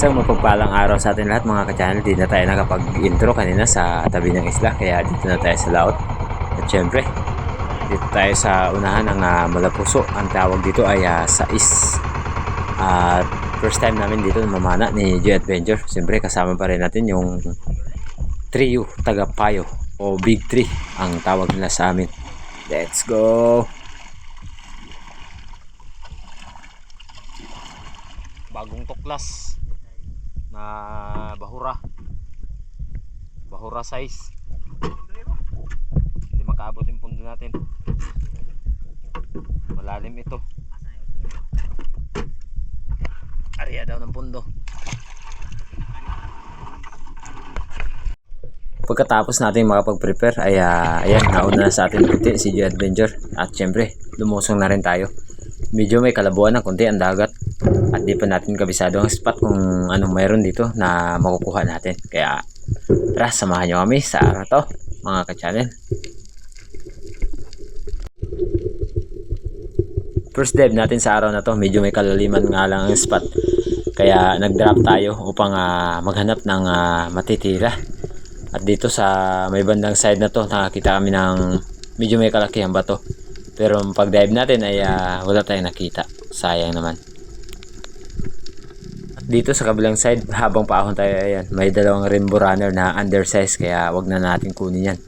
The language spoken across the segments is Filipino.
Isang mapagpalang araw sa atin lahat mga ka-channel. Di na tayo nakapag-intro kanina sa tabi ng isla, kaya dito na tayo sa laot. At syempre, dito tayo sa unahan ng Malapuso. Ang tawag dito ay sais. At first time namin dito mamana ni Joy Adventure. Syempre kasama pa rin natin yung trio Tagapayo o Big 3 ang tawag nila sa amin. Let's go! Bagong tuklas na bahura size, hindi makaabot yung pundo natin, malalim ito, area daw ng pundo. Pagkatapos natin makapag-prepare ay ayan, nauna na sa atin kunti si Joy Adventure at syempre lumusong na rin tayo. Medyo may kalabuan na kunti ang dagat at di pa natin kabisado ang spot kung anong mayroon dito na makukuha natin, kaya tara samahan nyo kami sa araw to mga ka-channel. First dive natin sa araw na to, medyo may kalaliman nga lang ang spot, kaya nag-drop tayo upang maghanap ng matitira. At dito sa may bandang side na to nakakita kami ng medyo may kalakihang bato, pero pag dive natin ay wala tayong nakita, sayang naman. Dito sa kabilang side, habang paahon tayo, ayan, may dalawang rainbow runner na undersize, kaya wag na natin kunin yan.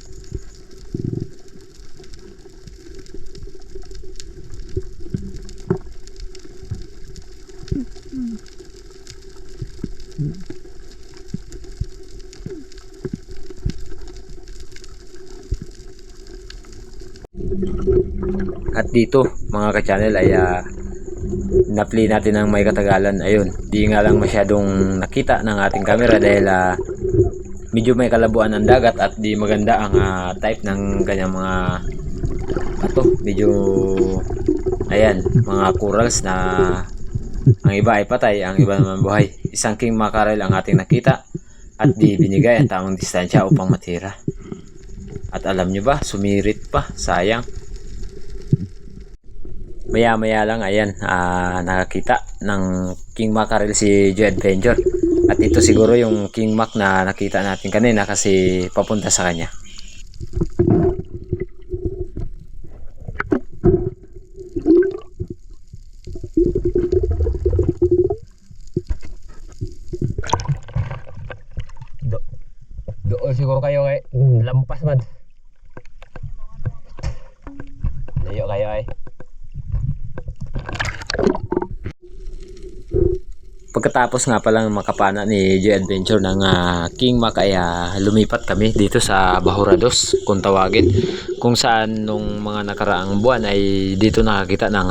At dito mga ka-channel ay na-play natin ng may katagalan. Ayun, di nga lang masyadong nakita ng ating camera dahil medyo may kalabuan ng dagat at di maganda ang type ng kanyang mga bato. Medyo ayan, mga corals na ang iba ay patay, ang iba naman buhay. Isang king mackerel ang ating nakita at di binigay ang tamang distansya upang matira. At alam nyo ba, sumirit pa, sayang. Maya maya lang ayan, nakakita ng king mackerel si Joy Adventure, at ito siguro yung king mac na nakita natin kanina kasi papunta sa kanya. Doon siguro kayo kay lampas man, layo kayo ay. Pagkatapos nga palang makapana ni Joy Adventure ng king mac ay lumipat kami dito sa Bahurados kung tawagin, kung saan nung mga nakaraang buwan ay dito nakakita ng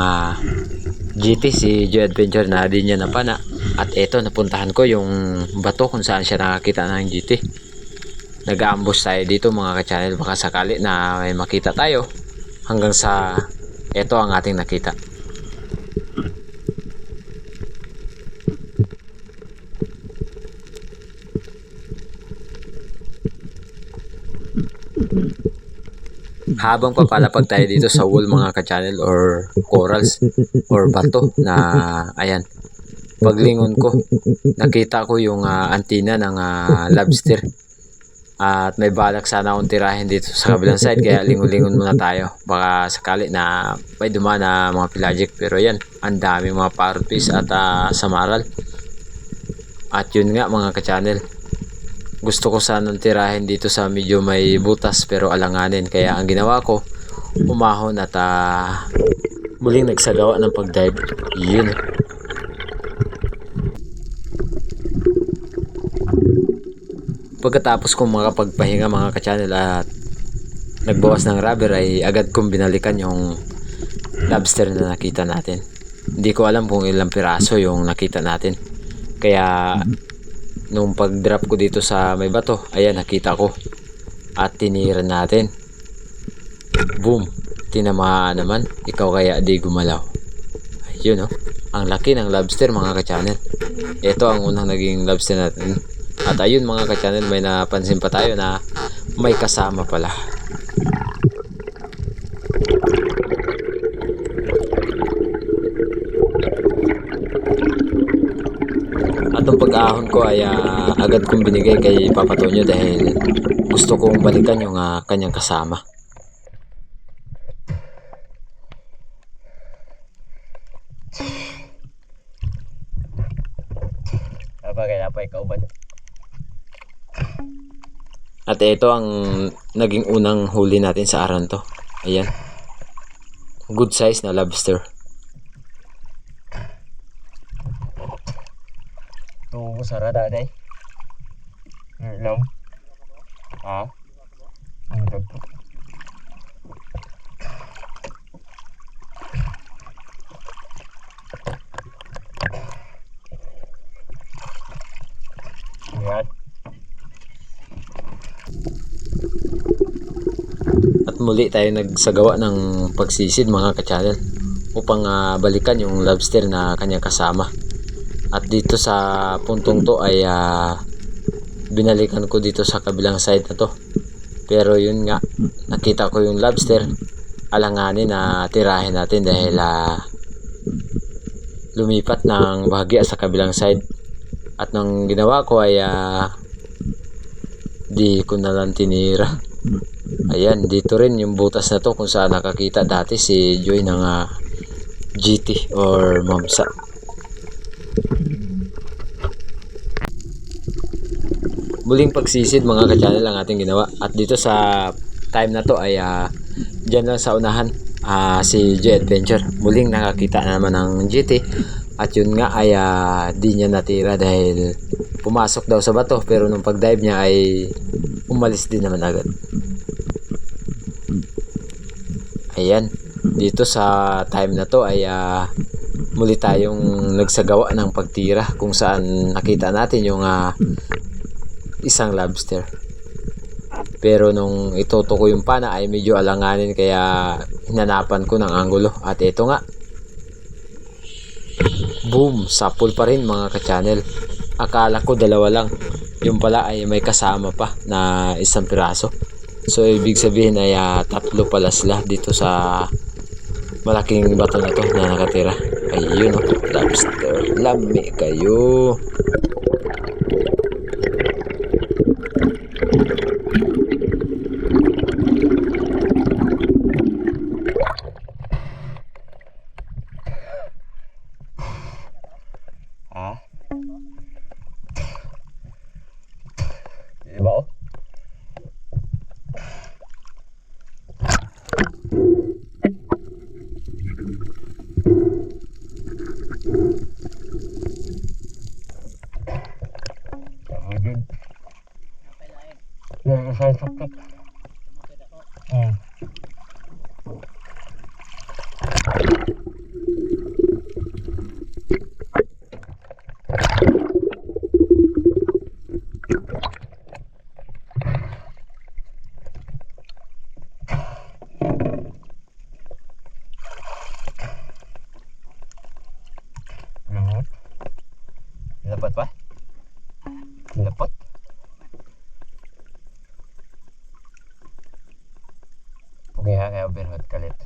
GT si Joy Adventure na di niya napana. At eto, napuntahan ko yung bato kung saan siya nakakita ng GT. Nag-aambos tayo dito mga ka-channel, baka sakali na may makita tayo, hanggang sa eto ang ating nakita. Habang papalapag tayo dito sa wall mga ka-channel or corals or bato na ayan, paglingon ko nakita ko yung antina ng lobster, at may balak sana akong tirahin dito sa kabilang side, kaya lingon-lingon muna tayo, baka sakali na may dumaan na mga pelagic. Pero yan, ang dami mga parrotfish at samaral. At yun nga mga ka-channel, gusto ko sanang tirahin dito sa medyo may butas, pero alanganin, kaya ang ginawa ko, umahon at muling nagsagawa ng pag-dive. Yun. Pagkatapos kong makapagpahinga mga ka-channel at nagbawas ng rubber, ay agad kong binalikan yung lobster na nakita natin. Hindi ko alam kung ilang piraso yung nakita natin, kaya nung pag-drop ko dito sa may bato, ayan, nakita ko at tinira natin. Boom! Tinamaan naman. Ikaw kaya di gumalaw. Ayun, ang laki ng lobster mga ka-channel. Ito ang unang naging lobster natin. At ayun mga ka-channel, may napansin pa tayo na may kasama pala. nung pag-ahon ko ay agad kong binigay kay Papa Tonyo dahil gusto kong balikan yung kanyang kasama. Kaya pa ikaw ba? At ito ang naging unang huli natin sa araw to. Ayan. Good size na lobster. Tubo sarada day. Hello. Ah. Ang dagko. Yan. At muli tayo nagsagawa ng pagsisid mga ka-channel upang balikan yung lobster na kanyang kasama. At dito sa puntong to ay binalikan ko dito sa kabilang side na to. Pero yun nga, nakita ko yung lobster, alanganin na tirahin natin dahil lumipat ng bahagya sa kabilang side. At nang ginawa ko ay di ko na lang tinira. Ayan, dito rin yung butas na to kung saan nakakita dati si Joy ng GT or Mamsa. Muling pagsisid mga ka-channel ang ating ginawa. At dito sa time na to ay dyan lang sa unahan si Joy Adventure. Muling nakakita naman ng GT. At yun nga ay di niya natira dahil pumasok daw sa bato. Pero nung pag-dive niya ay umalis din naman agad. Ayan, dito sa time na to ay muli tayong nagsagawa ng pagtira kung saan nakita natin yung isang lobster. Pero nung itoto ko yung pana ay medyo alanganin kaya hinanapan ko ng anggulo. At ito nga, boom, sapul pa rin mga ka-channel. Akala ko dalawa lang, yung pala ay may kasama pa na isang piraso. So ibig sabihin ay tatlo pala sila dito sa malaking bato na to na nakatira. Ayun lobster, lami kayo. Ah. Diba oh? Good. Yang saya sakit. Dapat ba? Dapat. Kaya overhead kalit.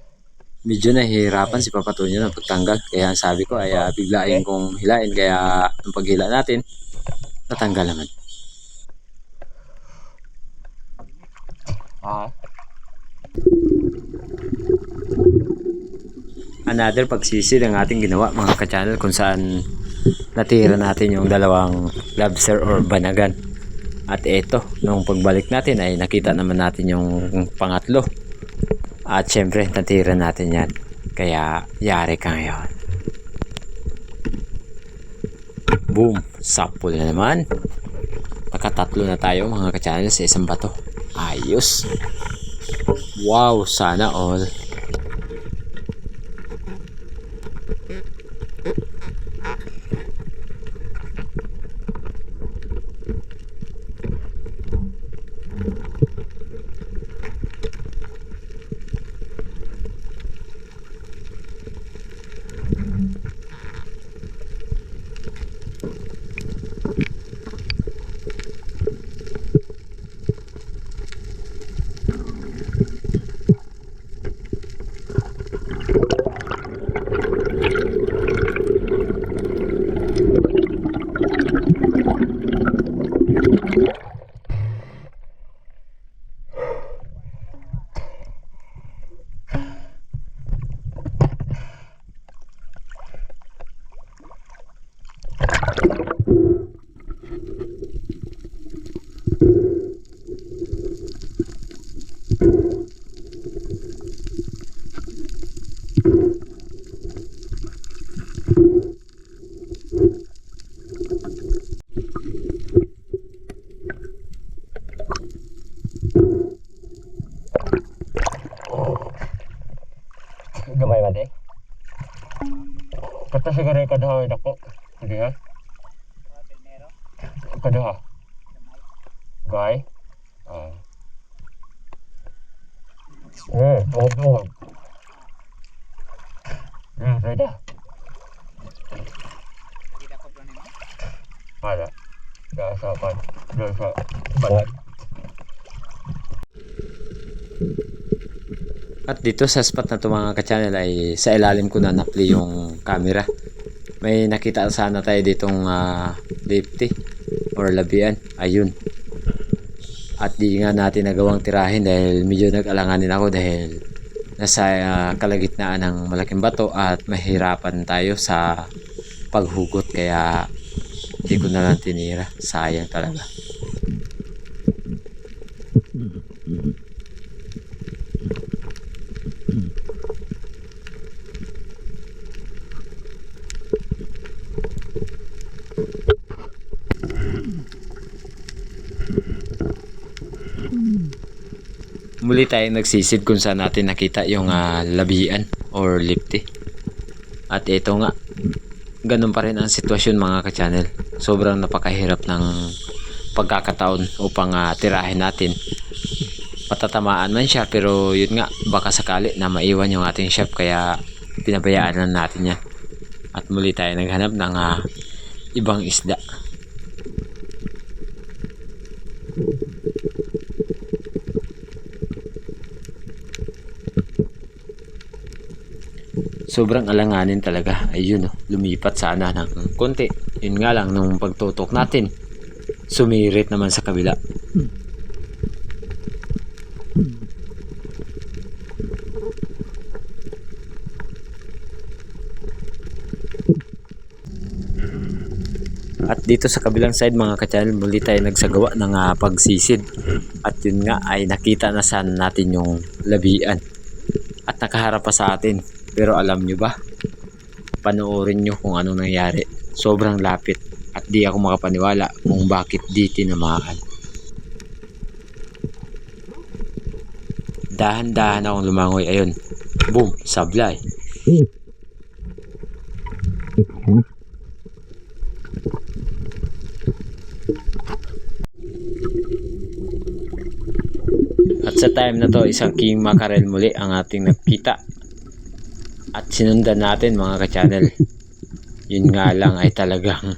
Medyo nahihirapan si Papa Tonyo ng pagtanggal. Kaya ang sabi ko ay biglain kong hilain. Kaya ang paghila natin, natanggal naman. Another pagsisid ang ating ginawa mga ka-channel kung saan natira natin yung dalawang lobster or banagan. At ito, nung pagbalik natin ay nakita naman natin yung pangatlo. At syempre natira natin yan. Kaya yari ka ngayon. Boom, sapul na naman. Nakatatlo na tayo mga ka-channel sa isang bato. Ayos. Wow, sana all. Gamay man eh. Kata siguro yung kadaha ay dako. Hindi ha? Kadaha. Gay? Ah. Tungod. Reda. Ada. Dah sa pan. Dah sa balat. At dito sa spot na to mga ka-channel ay sa ilalim ko na napli yung camera. May nakita sana tayo ditong lifty or labian. Ayun. At di nga natin nagawang tirahin dahil medyo nag-alanganin ako dahil nasa kalagitnaan ng malaking bato at mahirapan tayo sa paghugot kaya di ko na lang tinira. Sayang talaga. Muli tayo nagsisid kung saan natin nakita yung labian or lifty. At ito nga, ganun pa rin ang sitwasyon mga ka-channel. Sobrang napakahirap ng pagkakataon upang tirahin natin. Patatamaan man siya pero yun nga, baka sakali na maiwan yung ating chef kaya pinabayaan lang natin yan. At muli tayo naghanap ng ibang isda. Sobrang alanganin talaga. Ayun lumipat sana ng konti. Yun nga lang nung pagtutok natin, sumirit naman sa kabila. At dito sa kabilang side mga ka-channel, muli tayo nagsagawa ng pagsisid. At yun nga ay nakita na sana natin yung labian. At nakaharap pa sa atin. Pero alam nyo ba? Panoorin nyo kung anong nangyari. Sobrang lapit. At di ako makapaniwala kung bakit di tinamaan. Dahan-dahan akong lumangoy. Ayun. Boom! Sablay. At sa time na to, isang king mackerel muli ang ating nakita. At sinundan natin mga ka-channel. Yun nga lang ay talagang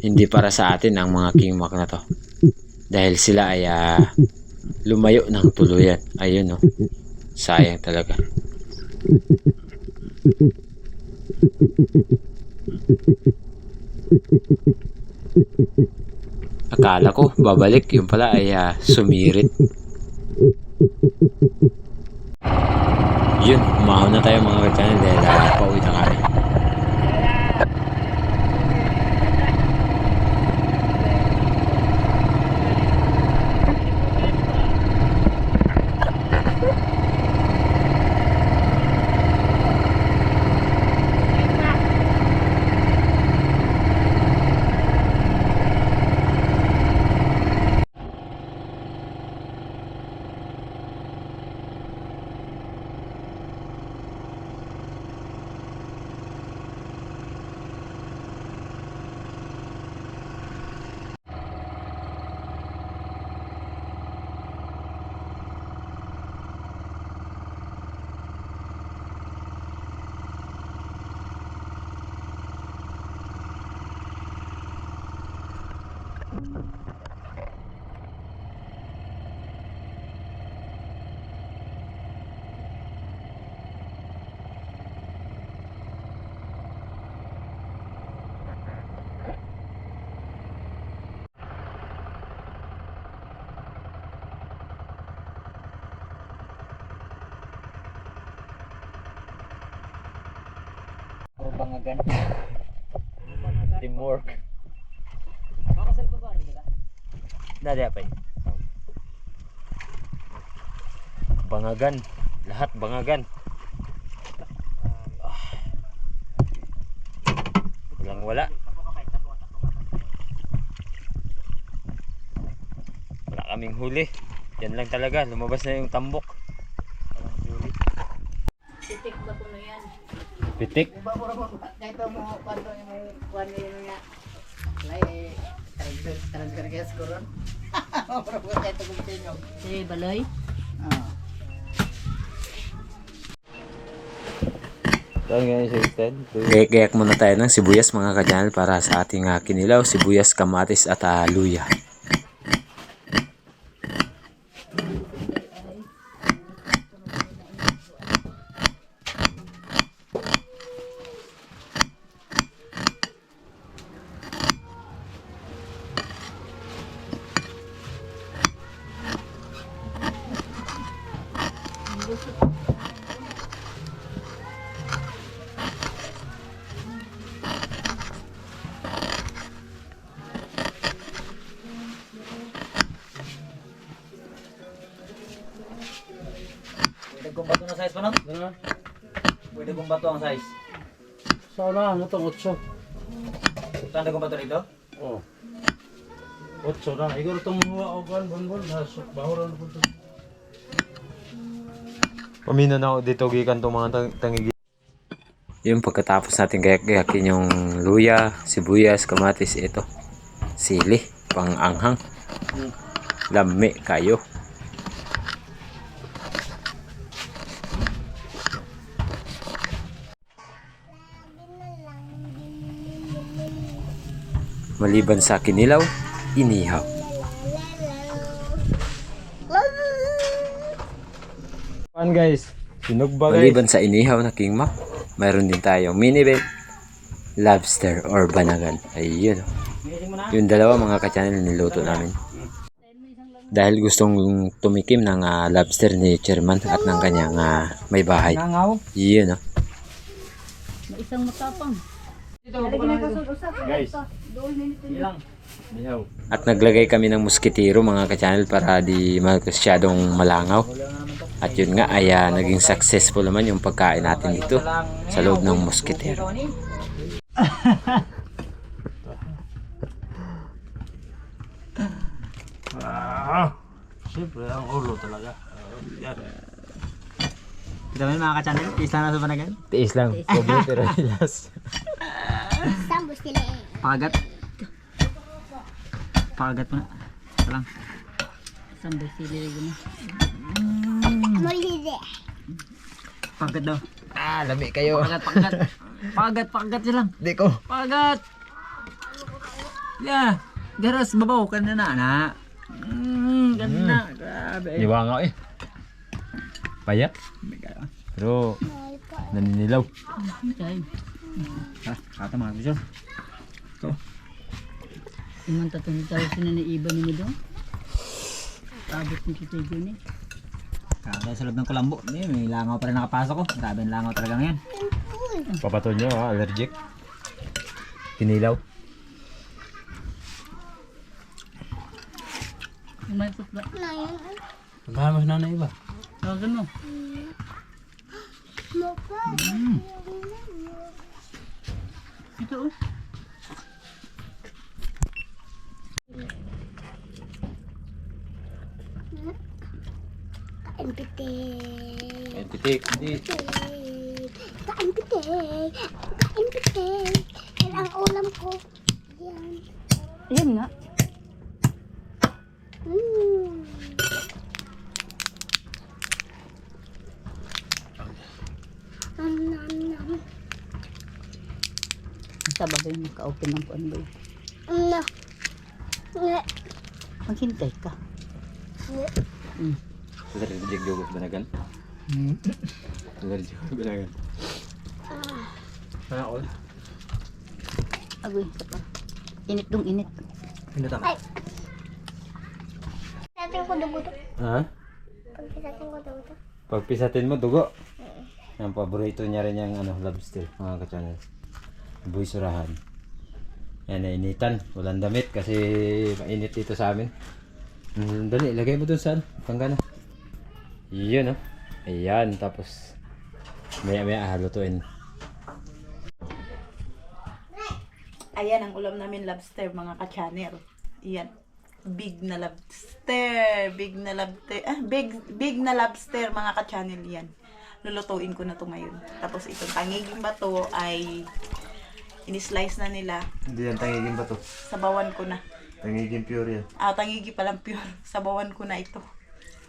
hindi para sa atin ang mga king mac na to. Dahil sila ay lumayo ng tuluyan. Ayun sayang talaga. Akala ko babalik, yung pala ay sumirit. Yun, umahon na tayo mga ka-channel dahil pauwi na kami. O bangagan. Teamwork. Makasal pa ba ano ba? Dali apa Bangagan. Lahat bangagan. Walang wala. Wala kaming huli. Yan lang talaga. Lumabas na yung tambok. Walang huli. Titik ba kuno yan? Pitik. Kahit mo kwento yung may kuwan nyo nga. Lay, transfer kaya skoron. Pero kung kahit kung tinyo. Si Baloy? Oo. Gayak muna tayo ng sibuyas mga ka-channel para sa ating kinilaw, sibuyas, kamatis at luya. Pwede kong bato na size pa no? Pwede kong bato ang size. Sana, ano itong 8? Tanda kong bato rito? Oh. 8 na. Igor itong huwa o kan, bonbon. Bahuran po ito. Pamino na ako dito gikan itong mga tangigi. Yung pagkatapos natin gayak-gayakin yung luya, sibuyas, kamatis, ito. Sili, pang-anghang. Lami kayo. Maliban sa kinilaw, inihaw. Pan guys, sinugba guys. Maliban sa inihaw na king mac, mayroon din tayong mini bed, lobster or banagan. Ayun. Yung dalawa mga ka-channel niluto namin. Dahil gustong tumikim ng lobster ni Chairman at ng kanyang may bahay. Nangaw? Yun. May isang matapang. Guys. Ilang? At naglagay kami ng musketero mga ka-channel para di masyadong malangaw. At yun nga ay naging successful naman yung pagkain natin dito sa loob ng musketero. Siyempre, ang ulo talaga. Yan. Kita mo yung mga ka-channel? Isa na sa banagan? Tiis lang. Pobre pero yes. Pagat. Pagat mo na. Ito lang. Sambo sili rin mo. Pagat daw. Lami kayo. Pagat. Pagat siya lang. Di ko. Pagat. Yeah. Garas babaw ka na na. Ganda. Grabe. Iwa nga Payat. Pero naninilaw. Okay. Kata mga bisyo. Ito. Iman tatong tayo sila na iba ni doon. Abot ni kita yun eh. Grabe sa loob ng kulambo. May langaw pa rin nakapasok ko. Grabe ang langaw talaga ngayon. Papato nyo allergic. Kinilaw. May putba. Bahamas na na iba. Tawagan mo. Ito oh. Kain pitik. Ayan, pitik. Kain pitik. Kain pitik. Yan ang ulam ko. Yan. Ayan nga. Nam nam nam. Basta ba ba yung maka-open ng puan ba yun? Na. Ne. Maghintay ka. Ne. Allergic jogos banagan. Allergic banagan. Ano? Agoy, isa pa. Init dong init. Hindi tama. Ay. Pisatin ko dugo to. Ha? Pag pisatin ko dugo to. Pag pisatin mo, dugo. Ang paborito niya rin yung lobster, mga ka-channel. buwisurahan. Yan, nainitan. Walang damit kasi mainit dito sa amin. Dali, ilagay mo dun saan? Panggana. Yun, oh. Ayan, tapos maya halutuin. Ayan ang ulam namin, lobster, mga ka-channel. Ayan. Big na lobster. Big na lobster. Big na lobster, mga ka-channel yan. Lulutuin ko na to ngayon. Tapos itong tangiging bato ay in-slice na nila. Hindi yan tangigin ba to? Sabawan ko na. Tangigin pure yan. Tangigi palang pure. Sabawan ko na ito.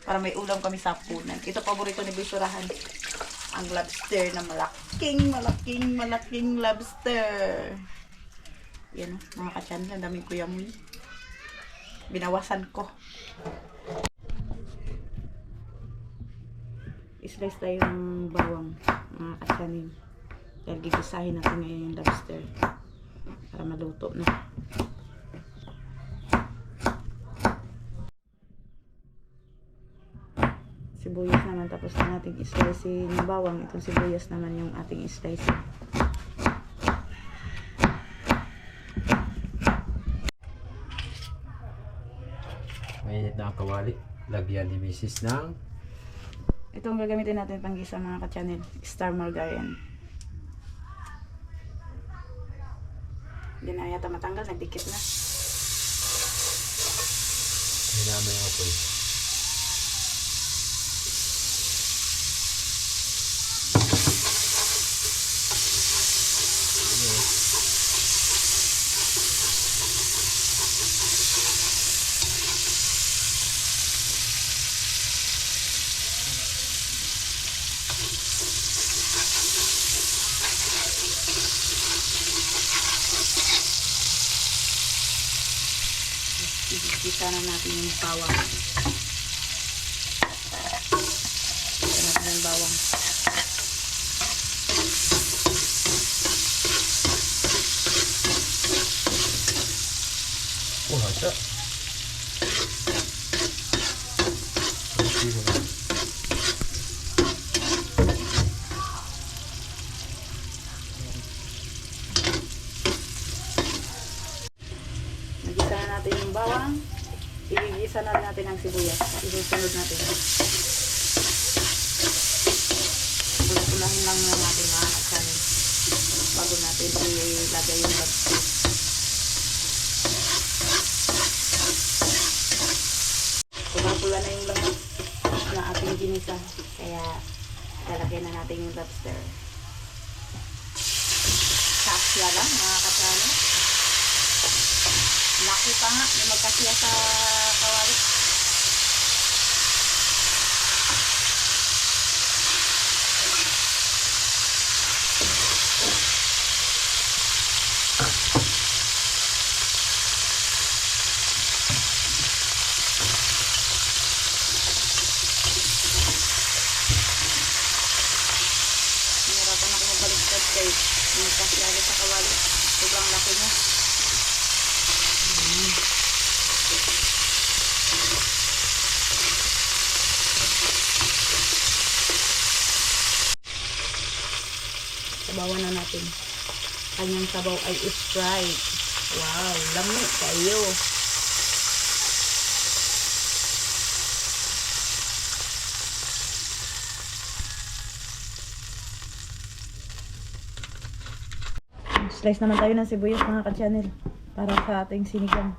Para may ulam kami sa hapunan. Ito paborito ni Bisurahan. Ang lobster na malaking lobster. Yan o, mga ka-channel. Ang daming kuyamoy. Binawasan ko. Islice tayo ng bawang, mga ka-channel. Dahil gigisahin natin ngayon yung lobster. Para maluto na. Sibuyas naman, tapos na natin i-slice yung bawang. Itong sibuyas naman yung ating i-slice. Mainit na ang kawali. Lagyan ni Mrs. ng Ito ang gagamitin natin panggisa, mga ka-channel. Star margarine. Hindi na yata matanggal, nagdikit na. hinamay ang apoy. Igisa na natin yung bawang. Igisa natin yung bawang. Oh, hasa. Nagisa na natin yung bawang. Igigisa na natin ang sibuyas. Isusunod natin. Pula-pulahin lang na natin, mga ka-channel, bago natin ilagay yung lobster. Pula-pula na yung langis na ating ginisa. Kaya lalagyan na natin yung lobster. Kasya lang, mga ka-channel. Laki pa nga, may magkasya sa kawali. Nahirapan ako mabaliktad kay may magkasya sa kawali. Sobrang laki niya. Sabawan na natin. Kanyang sabaw ay Sprite. Wow, lamig kayo. Slice naman tayo ng sibuyas, mga ka-channel, para sa ating sinigang.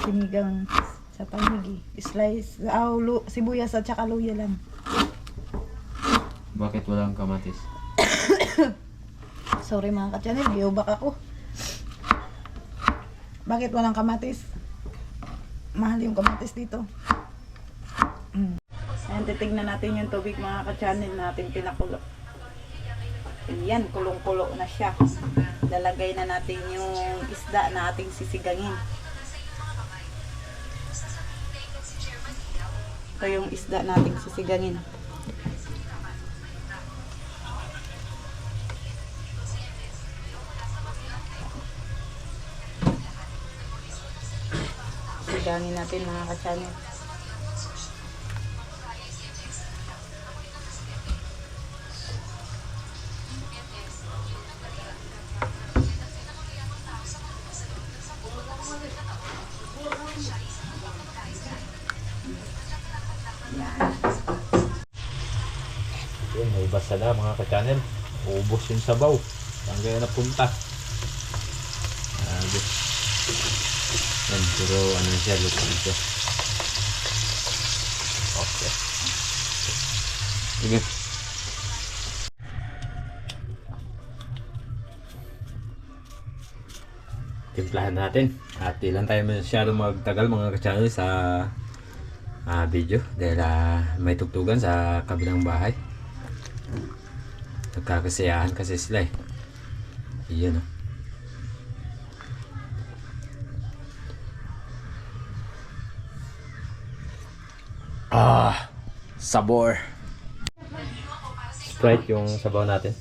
Sinigang sa panghigi. Slice, sibuyas at saka luya lang. Bakit walang kamatis? Sorry, mga ka-channel, giyobak ako. Bakit walang kamatis? Mahal yung kamatis dito. Ayan, titignan natin yung tubig, mga ka-channel, natin pinakulo. Ayan, kulong-kulo na siya. Lalagay na natin yung isda na ating sisigangin. Ito yung isda nating sisigangin. Sigangin natin, mga ka-channel. Yun, may basa na mga ka-channel. Ubos yung sabaw. Saan kaya napunta? Grabe. Yan, pero ano siya, luto siya. Okay. Sige. Timplahan natin. At di lang tayo masyadong magtagal mga ka-channel sa video. Dahil may tugtugan sa kabilang bahay. Nagkakasiyahan kasi sila eh. Iyan oh. Sabor. Sprite yung sabaw natin.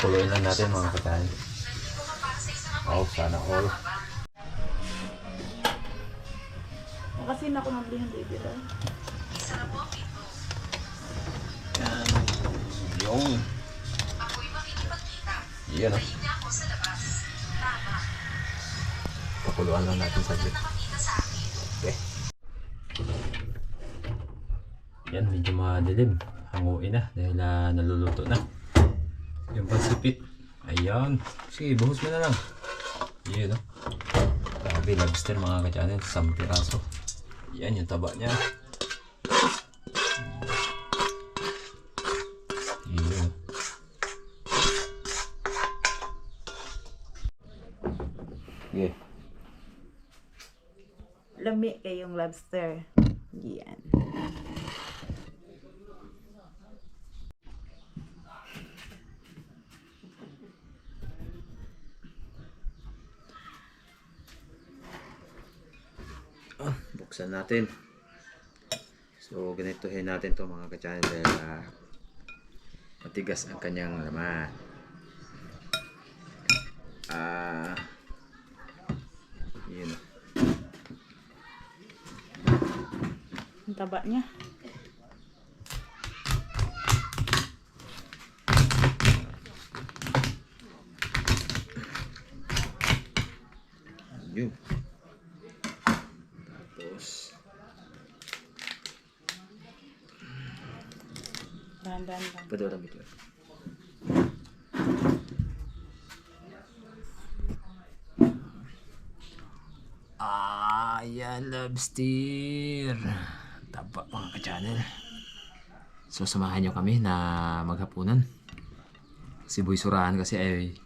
Kuloyin lang natin mga katayan. Oh, sana all. Kasi na ako maglihan baby ra. Yung. Yan oh. Pakuluan lang natin saglit. Okay. Yan, medyo madilim. Hanguin na dahil naluluto na. Yung pansipit. Ayan. Sige, buhos mo na lang. Yan oh. Grabe, lobster mga ka-channel. 10 piraso. Yan yung taba niya. Yan. Okay. Lami kayong lobster. Yan. Buksan natin. So, ganitohin natin to mga ka-channel dahil matigas ang kanyang laman. Yun. Ang taba niya. Yun. Tapos, Dahan-dahan lang. pwede wala medyo. Ayan, lobster. Taba mga ka-channel. So, samahan nyo kami na maghapunan. Si Boy Surahan kasi ay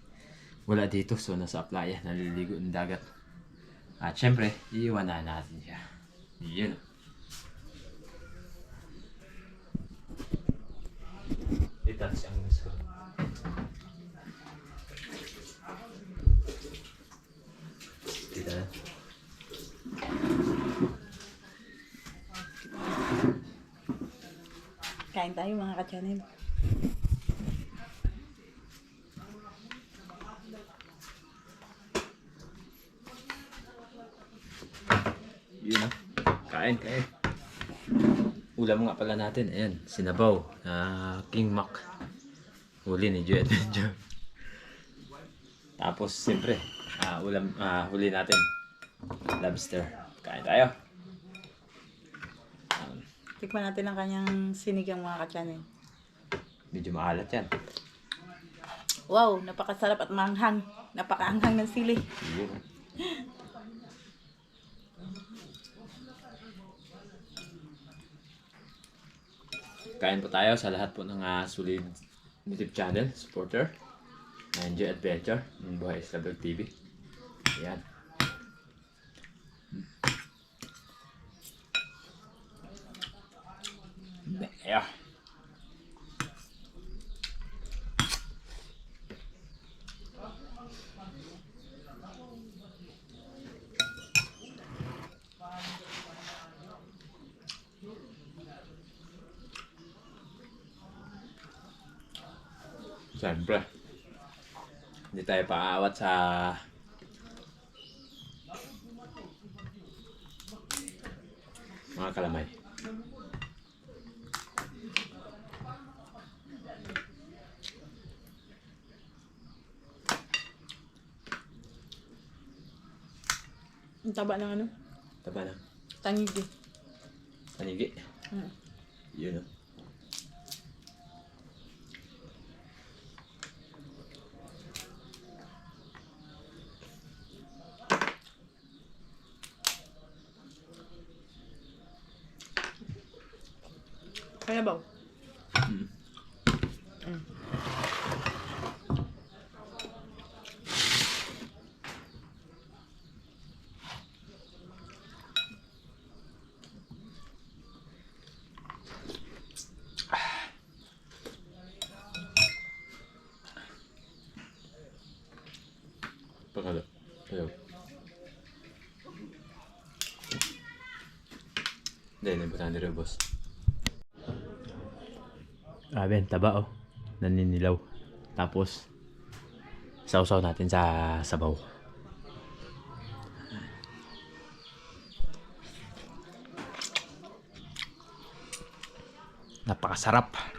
wala dito. So, nasa playa. Naliligo ng dagat. At syempre, iiwan na natin siya. Yun. I-touch ang gusto. Kita na. Kain tayo mga ka-channel. Yun na. Kain. Ulam nga pala natin. Ayan, sinabaw na King Mac. Huli ni Joe Adventure. Tapos, siyempre, huli natin. Lobster. Kain tayo. Tikman natin ang kanyang sinigang mga ka-channel. Medyo maalat yan. Wow, napakasarap at maanghang. Napakaanghang ng sili. Yun. Kain po tayo sa lahat po ng solid YouTube channel, supporter. Enjoy Adventure, Buhay Isla Vlog TV. Ayan. Ayan. Siyempre, hindi tayo paaawat sa mga kalamay. Ang taba ng ano? Taba na. Tangigi. Panigi. Mm. Yun, oh. Kaya ba? Pagkala. Ayaw. Hindi, nabutan nila, boss. Grabe, ang taba, oh. Naninilaw. Tapos, sausaw natin sa sabaw. Napakasarap.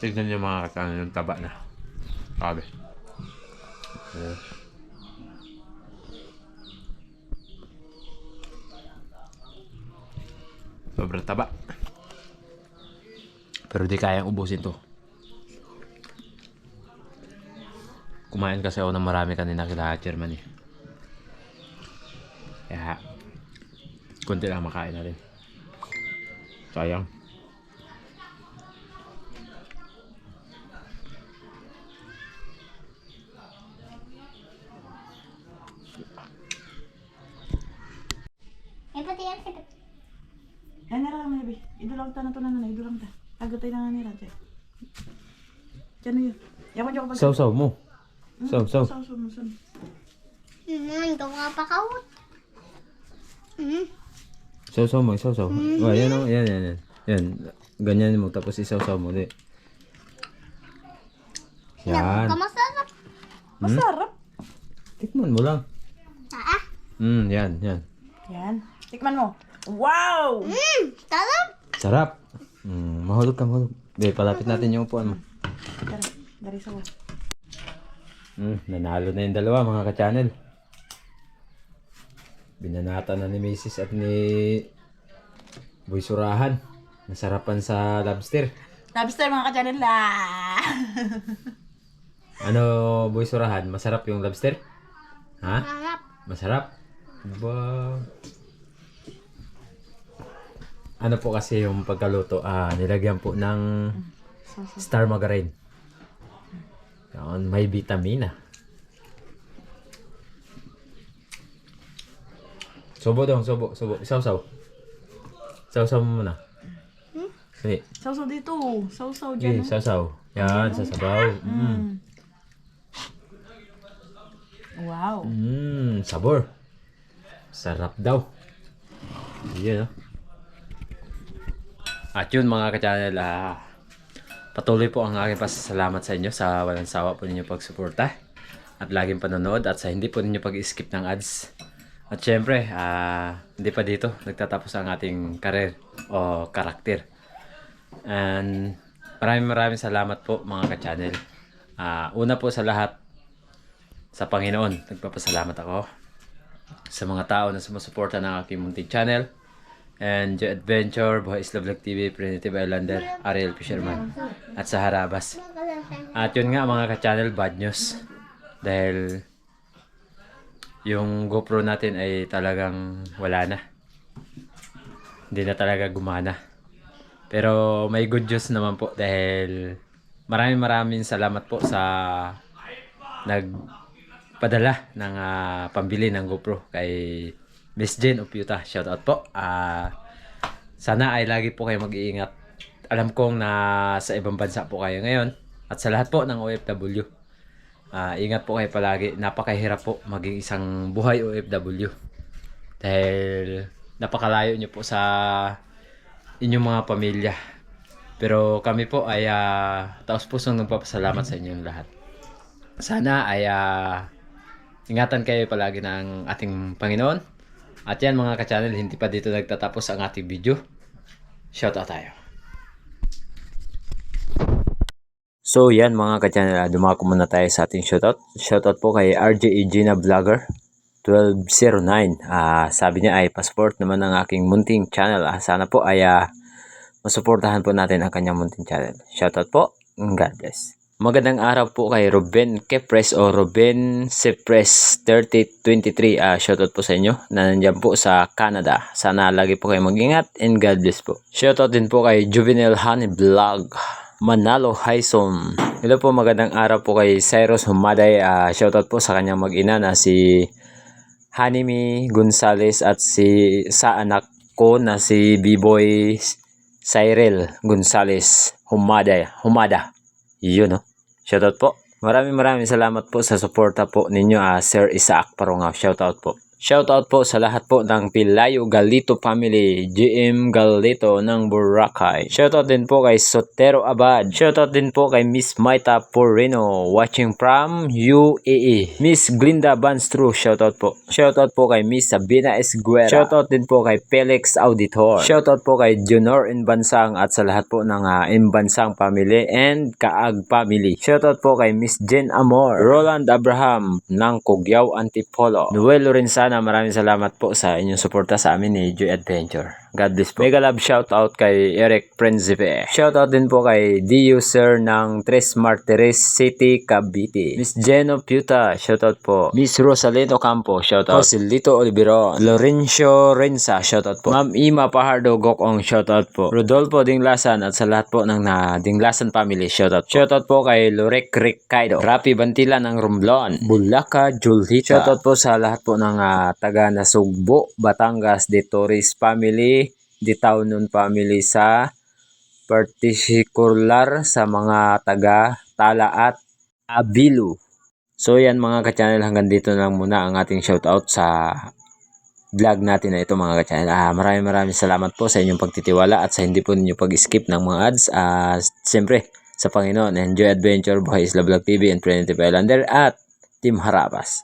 Tignan niyo mga katanan yung taba na. Grabe. Ayan. Sobrang taba. Pero di kayang ubusin to. Kumain kasi ako ng marami kanina kila Germany. Kaya, kunti lang makain natin. Sayang. Eh, pati yan sakit. Ay, nara lang nabi. Idulang ta na to na nanay. Idulang ta. Agutay na nga ni Raja. Diyan yun. Yaman dyan ko pag... Sausaw mo. Sausaw. Sausaw mo. San? Gawa pa kawot. Sausaw mo, sausaw. Oh, yan o, yan. Yan. Ganyan mo, tapos isausaw mo. Di. Yan. Kamasarap. Masarap. Tikman mo lang. Yan. Yan. Tikman mo. Wow! Sarap. Sarap. Mahulog ka, mahulog. Di, palapit natin yung upuan mo. Dari sa wall. Nanalo na yung dalawa, mga ka-channel. Binanata na ni Mrs. at ni Boy Surahan. Nasarapan sa lobster. Lobster mga ka-channel la. Ano, Boy Surahan? Masarap yung lobster? Ha? Sarap. Masarap? Ba... Ano po kasi yung pagkaluto? Nilagyan po ng star margarine. Yan, may vitamina. Subo dong, subo. Isaw-saw. Isaw-saw mo muna. Sige. Sausaw dito. Sausaw Okay, dyan. Oh. sasaw. Yan, sasabaw. Wow. Sabor. Sarap daw. Yun, At yun mga ka-channel, patuloy po ang aking pasasalamat sa inyo sa walang sawa po ninyo pagsuporta at laging panonood at sa hindi po ninyo pag-skip ng ads. At syempre, hindi pa dito nagtatapos ang ating career o karakter. And maraming salamat po mga ka-channel. Una po sa lahat, sa Panginoon, nagpapasalamat ako sa mga tao na sumusuporta ng aking munting channel. And Joy Adventure, Buhay Isla Vlog TV, Primitive Islander, Ariel Fisherman, at sa Harabas. At yun nga mga ka-channel, bad news. Dahil yung GoPro natin ay talagang wala na. Hindi na talaga gumana. Pero may good news naman po dahil maraming salamat po sa nagpadala ng pambili ng GoPro kay Miss Jen Upiuta. Shoutout po. Sana ay lagi po kayo mag-iingat. Alam kong nasa ibang bansa po kayo ngayon. At sa lahat po ng OFW. Ingat po kayo palagi. Napakahirap po maging isang buhay OFW. Dahil napakalayo nyo po sa inyong mga pamilya. Pero kami po ay taos pusong nagpapasalamat sa inyong lahat. Sana ay ingatan kayo palagi ng ating Panginoon. At yan mga ka-channel, hindi pa dito nagtatapos ang ating video. Shoutout tayo. So yan mga ka-channel, dumako muna tayo sa ating shoutout. Shoutout po kay RJ Gina Vlogger 1209. Sabi niya ay pa-support naman ng aking munting channel. Sana po ay masuportahan po natin ang kanyang munting channel. Shoutout po. God bless. Magandang araw po kay Ruben Kepres o Ruben Sepres 3023. Shoutout po sa inyo na nandiyan po sa Canada. Sana lagi po kayo mag-ingat and God bless po. Shoutout din po kay Juvenile Honey Vlog Manalo Hyson. Hello po, magandang araw po kay Cyrus Humaday. Shoutout po sa kanyang mag-ina na si Hanimi Gonzales at sa anak ko na si B-Boy Cyril Gonzales Humada. Yun, no? Shoutout po. Maraming salamat po sa suporta po ninyo, Sir Isaac Parongaw. Shoutout po. Shoutout po sa lahat po ng Pilayo Galito family, GM Galito ng Boracay. Shoutout din po kay Sotero Abad. Shoutout din po kay Miss Maita Porino, watching from UAE. Miss Glinda Banstru, shoutout po. Shoutout po kay Miss Sabina Esguera. Shoutout din po kay Felix Auditor. Shoutout po kay Junor Imbansang at sa lahat po ng Imbansang family and Kaag family. Shoutout po kay Miss Jen Amor, Roland Abraham ng Cugyaw Antipolo, Noel Lorenzana. Maraming salamat po sa inyong suporta sa amin ni Joy Adventure. God bless po. Mega love shoutout kay Eric Principe. Shoutout din po kay D-User ng Tres Martires City, Cavite. Miss Geno Puta, shoutout po. Miss Rosalito Campo, shoutout. Joselito Olivero, Lorenzo Renza, shoutout po. Ma'am Ima Pahardo Gokong, shoutout po. Rodolfo Dinglasan at sa lahat po ng Dinglasan family, shoutout po. Shoutout po kay Lorek Ricardo, Rapi Bantila ng Romblon, Bulaca Julita. Shoutout po sa lahat po ng taga Nasugbo, Batangas, De Torres family, De Taunon family sa particular sa mga taga Tala at Abilu. So yan mga ka-channel, hanggang dito na lang muna ang ating shoutout sa vlog natin na ito mga ka-channel. Maraming salamat po sa inyong pagtitiwala at sa hindi po ninyo pag-skip ng mga ads. Siyempre sa Panginoon, Enjoy Adventure, Buhay Isla Vlog TV and Primitive Islander at Team Harabas.